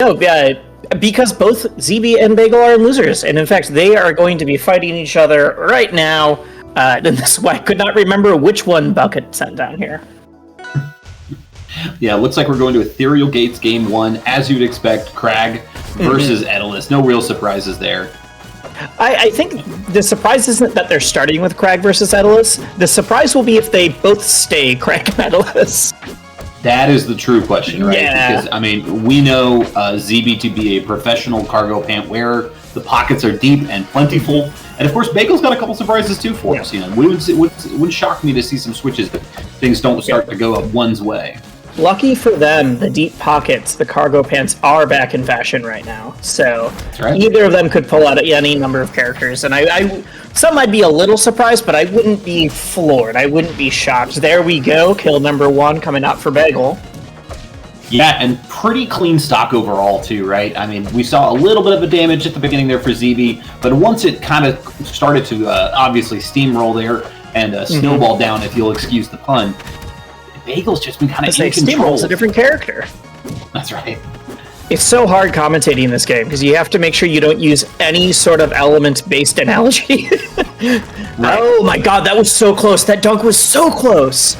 No, because both ZeeBee and Bagel are losers, and in fact, they are going to be fighting each other right now. And this is why I could not remember which one Bucket sent down here. Yeah, looks like we're going to Ethereal Gates Game 1, as you'd expect, Crag versus Edalus. No real surprises there. I think the surprise isn't that they're starting with Crag versus Edalus. The surprise will be if they both stay Crag and Edalus. That is the true question, right? Yeah. Because, I mean, we know ZeeBee to be a professional cargo pant wearer. The pockets are deep and plentiful. And, of course, Bagel's got a couple surprises, too, for us. You know, it wouldn't shock me to see some switches if things don't start to go up one's way. Lucky for them, the deep pockets, the cargo pants are back in fashion right now. So either of them could pull out any number of characters. And some I'd be a little surprised, but I wouldn't be floored. I wouldn't be shocked. There we go. Kill number 1 coming out for Bagel. Yeah, and pretty clean stock overall, too, right? I mean, we saw a little bit of a damage at the beginning there for ZeeBee, but once it kind of started to obviously steamroll there and snowball down, if you'll excuse the pun, Bagel's just been kind of in control. Steamroll's a different character. That's right. It's so hard commentating this game because you have to make sure you don't use any sort of element-based analogy. Right. Oh my god, that was so close. That dunk was so close.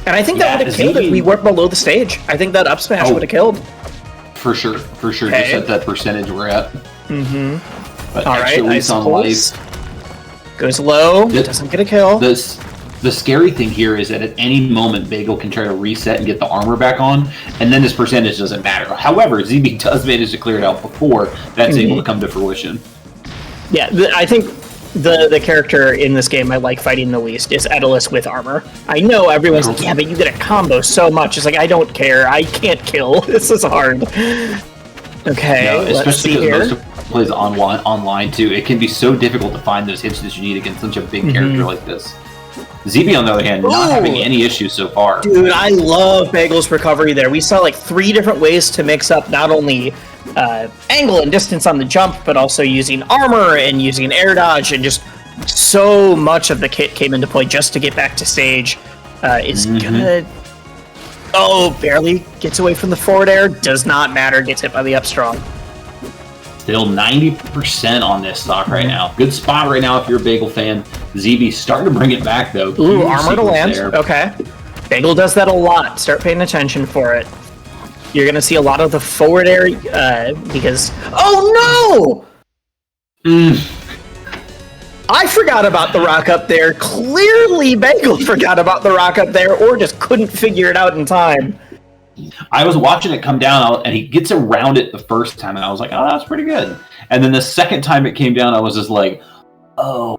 And I think that would have killed if we weren't below the stage. I think that up smash would have killed. For sure. Okay. Just at that percentage we're at. But all right, nice on life. Goes low, doesn't get a kill. The scary thing here is that at any moment, Bagel can try to reset and get the armor back on, and then his percentage doesn't matter. However, ZeeBee does manage to clear it out before that's able to come to fruition. Yeah, I think the character in this game I like fighting the least is Edalus with armor. I know everyone's like, yeah, but you get a combo so much. It's like, I don't care. I can't kill. This is hard. Okay, let's see here. Most of plays online, too. It can be so difficult to find those hits that you need against such a big character like this. ZeeBee, on the other hand, not having any issues so far. Dude, I love Bagel's recovery there. We saw like 3 different ways to mix up not only angle and distance on the jump, but also using armor and using air dodge, and just so much of the kit came into play just to get back to stage. Is good. Oh, barely gets away from the forward air. Does not matter. Gets hit by the up strong. Still 90% on this stock right now. Good spot right now if you're a Bagel fan. ZeeBee starting to bring it back, though. Ooh, armor to land. There. Okay. Bagel does that a lot. Start paying attention for it. You're going to see a lot of the forward air because... Oh, no! I forgot about the rock up there. Clearly, Bagel forgot about the rock up there or just couldn't figure it out in time. I was watching it come down, and he gets around it the first time, and I was like, oh, that's pretty good. And then the second time it came down, I was just like, oh.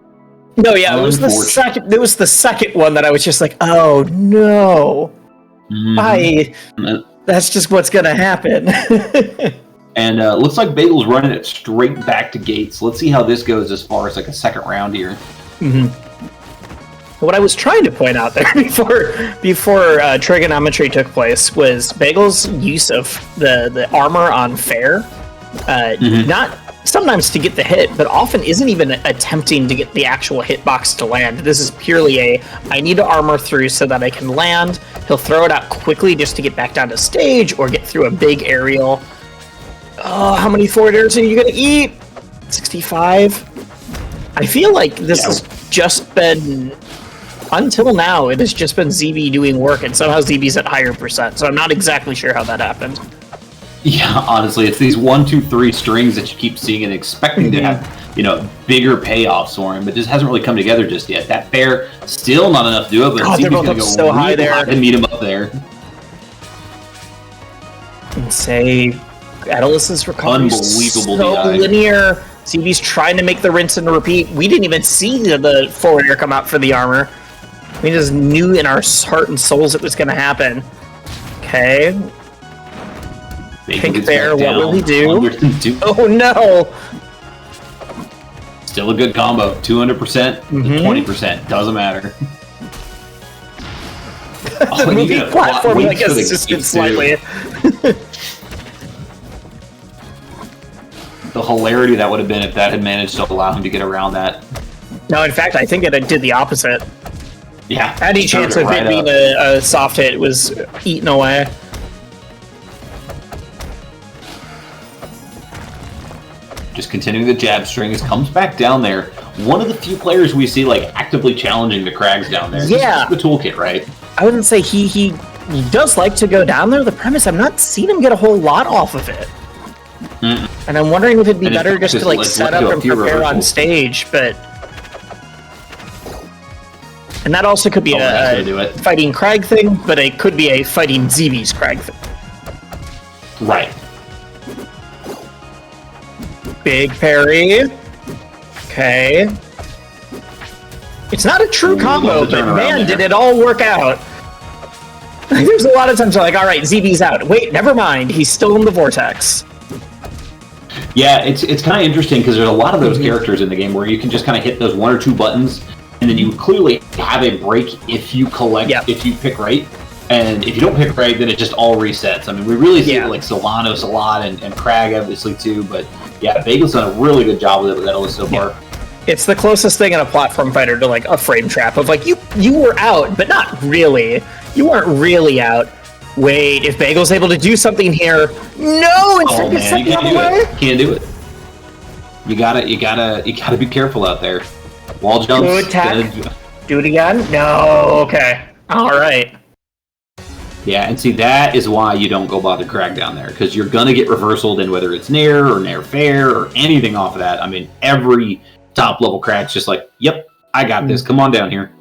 No, yeah, it was the second one that I was just like, oh, no. That's just what's going to happen. And looks like Bagel's running it straight back to Gates. Let's see how this goes as far as like a second round here. What I was trying to point out there before trigonometry took place was Bagel's use of the armor on fair, not sometimes to get the hit, but often isn't even attempting to get the actual hitbox to land. This is purely I need to armor through so that I can land. He'll throw it out quickly just to get back down to stage or get through a big aerial. Oh, how many forward airs are you going to eat? 65? I feel like this has just been... Until now, it has just been ZeeBee doing work, and somehow ZeeBee's at higher percent, so I'm not exactly sure how that happened. Yeah, honestly, it's these 1, 2, 3 strings that you keep seeing and expecting to have, bigger payoffs for him, but just hasn't really come together just yet. That fair, still not enough to do it, but ZeeBee's going to go so high there to meet him up there. And say, Edalus's recovery is so linear. ZeeBee's trying to make the rinse and repeat. We didn't even see the forward air come out for the armor. We just knew in our heart and souls it was going to happen. Okay. Pink Bear, what will he do? Oh, no! Still a good combo. 200%, 20%. Doesn't matter. The movie platform, I guess, assisted slightly. The hilarity that would have been if that had managed to allow him to get around that. No, in fact, I think it did the opposite. Yeah. Any chance of it being a soft hit was eaten away. just continuing the jab strings, comes back down there. One of the few players we see like actively challenging the Krags down there. Yeah. The toolkit, right? I wouldn't say he does like to go down there. The premise, I've not seen him get a whole lot off of it. And I'm wondering if it'd be better just to like set up and prepare on stage, but... And that also could be a fighting Krag thing, but it could be a fighting ZeeBee's Krag thing. Right. Big parry. Okay. It's not a true combo, but man, did it all work out. There's a lot of times you're like, all right, ZeeBee's out. Wait, never mind. He's still in the vortex. Yeah, it's kind of interesting because there's a lot of those characters in the game where you can just kind of hit those 1 or 2 buttons, and then you clearly have a break if you collect, if you pick right. And if you don't pick right, then it just all resets. I mean, we really see it like Solanos a lot, and Krag obviously too, but yeah, Bagel's done a really good job with it so far. It's the closest thing in a platform fighter to like a frame trap of like, you were out, but not really. You weren't really out. Wait, if Bagel's able to do something here, no! Oh man, you can't do it. You gotta be careful out there. Wall jumps. Good attack. Do it again? No. Okay. All right. Yeah, and see, that is why you don't go bother Krag down there, because you're gonna get reversaled in whether it's Nair or Nair Fair or anything off of that. I mean, every top level Krag's just like, yep, I got this. Come on down here.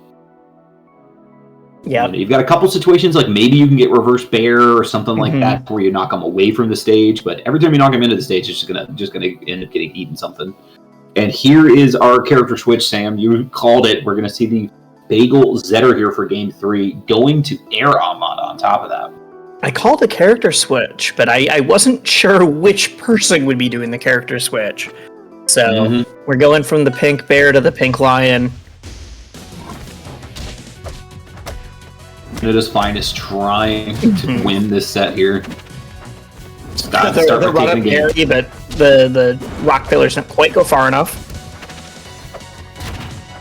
Yeah, you've got a couple situations like maybe you can get reverse bear or something like that where you knock them away from the stage, but every time you knock them into the stage, it's just gonna end up getting eaten something. And here is our character switch, Sam. You called it. We're gonna see the Bagel Zetter here for Game 3, going to Air Armada on top of that. I called a character switch, but I wasn't sure which person would be doing the character switch. So we're going from the pink bear to the pink lion. Canada's Finest trying to win this set here. The run-up parry, but the rock pillars didn't quite go far enough.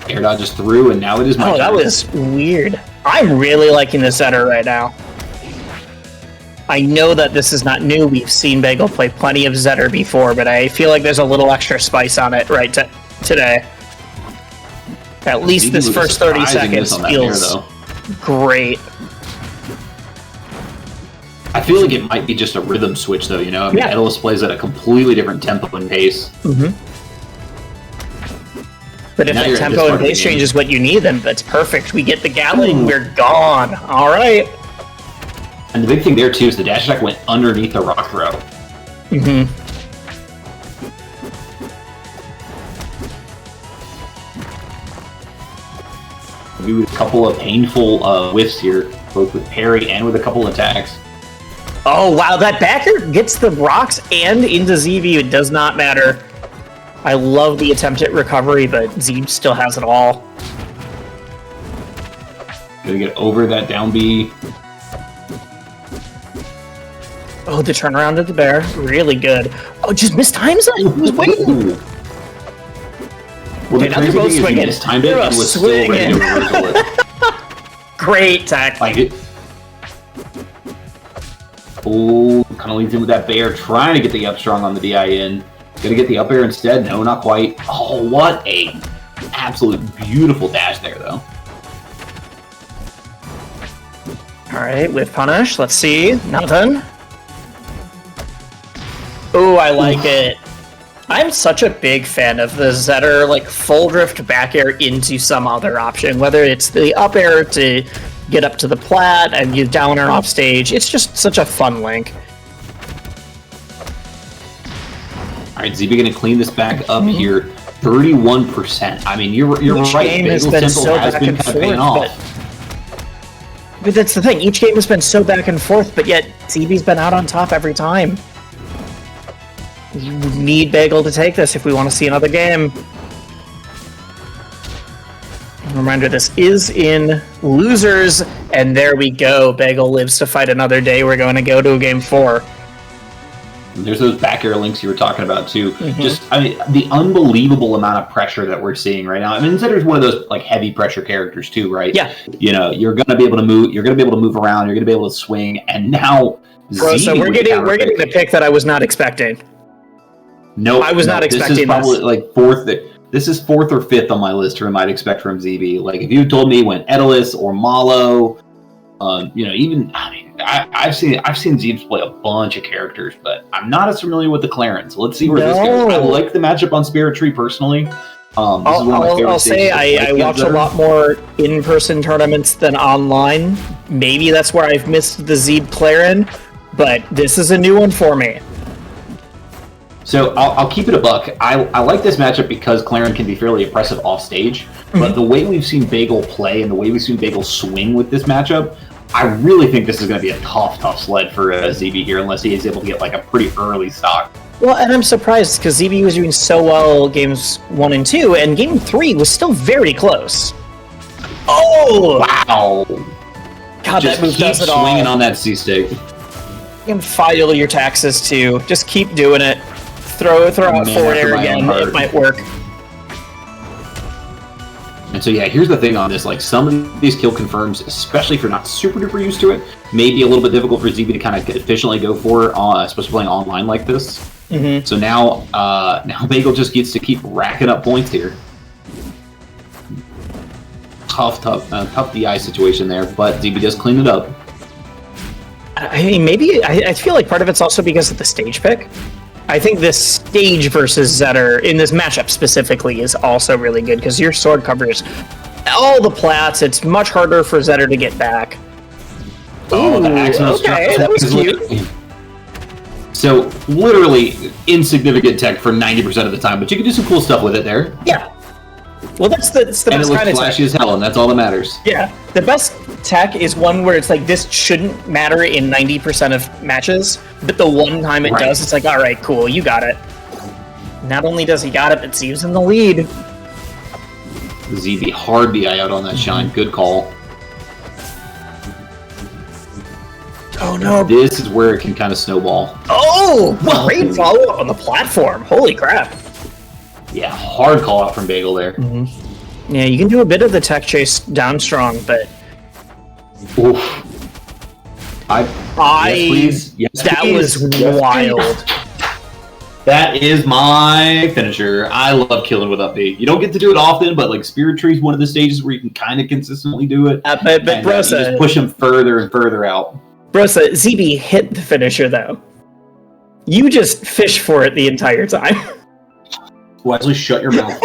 Air dodges through, and now it is my turn. That was weird. I'm really liking the Zetter right now. I know that this is not new. We've seen Bagel play plenty of Zetter before, but I feel like there's a little extra spice on it today. At least this first 30 seconds feels great. I feel like it might be just a rhythm switch, though, you know? I mean, Edelus plays at a completely different tempo and pace. But if the tempo and pace change is what you need, then that's perfect. We get the Gatling, we're gone. All right. And the big thing there, too, is the dash attack went underneath the rock throw. We with a couple of painful whiffs here, both with parry and with a couple attacks. Oh, wow, that backer gets the rocks and into ZeeBee. It does not matter. I love the attempt at recovery, but ZeeBee still has it all. Gonna get over that down B. Oh, the turnaround of the bear. Really good. Oh, just mistimes it? He was waiting. Well, the crazy thing is he mistimed it and was still ready to reversal it. Great tech. Like it. Oh, kind of leads in with that bear, trying to get the up strong on the DI in. Gonna get the up air instead. No, not quite. Oh, what a absolute beautiful dash there, though. All right, with punish. Let's see. Nothing. Oh, I like it. I'm such a big fan of the Zetter, like, full drift back air into some other option, whether it's the up air to get up to the plat and get down or off stage. It's just such a fun link. All right, ZeeBee going to clean this back up here. 31%. I mean, you're right. Game has been so back and forth, but that's the thing. Each game has been so back and forth, but yet ZeeBee's been out on top every time. You need Bagel to take this if we want to see another game. Reminder, this is in losers, and there we go. Bagel lives to fight another day. We're going to go to game 4. There's those back air links you were talking about too. Just, I mean, the unbelievable amount of pressure that we're seeing right now. I mean, Zetter's one of those like heavy pressure characters too, right? Yeah. You know, you're gonna be able to move. You're gonna be able to move around. You're gonna be able to swing. And now, Bro, so we're getting the pick that I was not expecting. Nope. I was not expecting this. Is probably this. like fourth. This is fourth or fifth on my list who I might expect from ZeeBee. Like if you told me when Edelus or Malo, even I've seen ZeeBee play a bunch of characters, but I'm not as familiar with the Clarence. Let's see where this goes. I like the matchup on Spirit Tree personally. I'll say I watch a lot more in-person tournaments than online. Maybe that's where I've missed the ZeeBee Claren, but this is a new one for me. So I'll keep it a buck. I like this matchup because Claren can be fairly impressive off stage, but the way we've seen Bagel play and the way we've seen Bagel swing with this matchup, I really think this is going to be a tough sled for ZeeBee here unless he is able to get like a pretty early stock. Well, and I'm surprised because ZeeBee was doing so well games 1 and 2, and game 3 was still very close. Oh! Wow! God, just that move does it all. Swinging on that C-stick. You can file your taxes too. Just keep doing it. Throw out forward air again. It might work. And so yeah, here's the thing on this. Like some of these kill confirms, especially if you're not super duper used to it, may be a little bit difficult for ZeeBee to kind of efficiently go for, especially playing online like this. Mm-hmm. So now Bagel just gets to keep racking up points here. Tough DI situation there, but ZeeBee does clean it up. I mean, maybe I feel like part of it's also because of the stage pick. I think this stage versus Zetter, in this matchup specifically, is also really good because your sword covers all the plats. It's much harder for Zetter to get back. Oh, the Axios okay, that was cute. So, literally insignificant tech for 90% of the time, but you can do some cool stuff with it there. Yeah. Well, that's the best kind of tech. And it looks flashy as hell, and that's all that matters. Yeah. The best tech is one where it's like, this shouldn't matter in 90% of matches, but the one time it does, it's like, all right, cool, you got it. Not only does he got it, but ZeeBee's in the lead. ZeeBee hard BI out on that shine. Good call. Oh no. This is where it can kind of snowball. Oh! Great follow-up on the platform. Holy crap. Yeah, hard call out from Bagel there. Mm-hmm. Yeah, you can do a bit of the tech chase down strong, but... Oof. Yes, please. Yes, that please. was wild. That is my finisher. I love killing with up B. You don't get to do it often, but like Spirit Tree is one of the stages where you can kind of consistently do it. But you Brosa, just push them further and further out. Brosa, ZeeBee hit the finisher though. You just fish for it the entire time. Wesley, shut your mouth.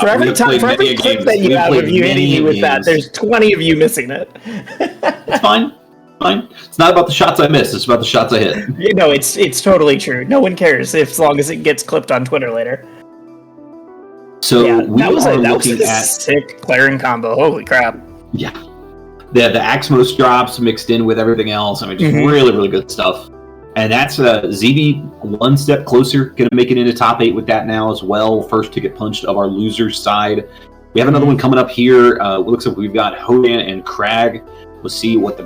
For every clip that you have of you hitting me with that, there's 20 of you missing it. It's fine. It's not about the shots I miss, it's about the shots I hit. You know, it's totally true. No one cares as long as it gets clipped on Twitter later. So yeah, that was a sick Claren combo. Holy crap. Yeah. The Axmos drops mixed in with everything else. I mean, just really, really good stuff. And that's ZeeBee one step closer, going to make it into top 8 with that now as well. First to get punched of our losers side. We have another one coming up here. It looks like we've got Hodan and Crag. We'll see what the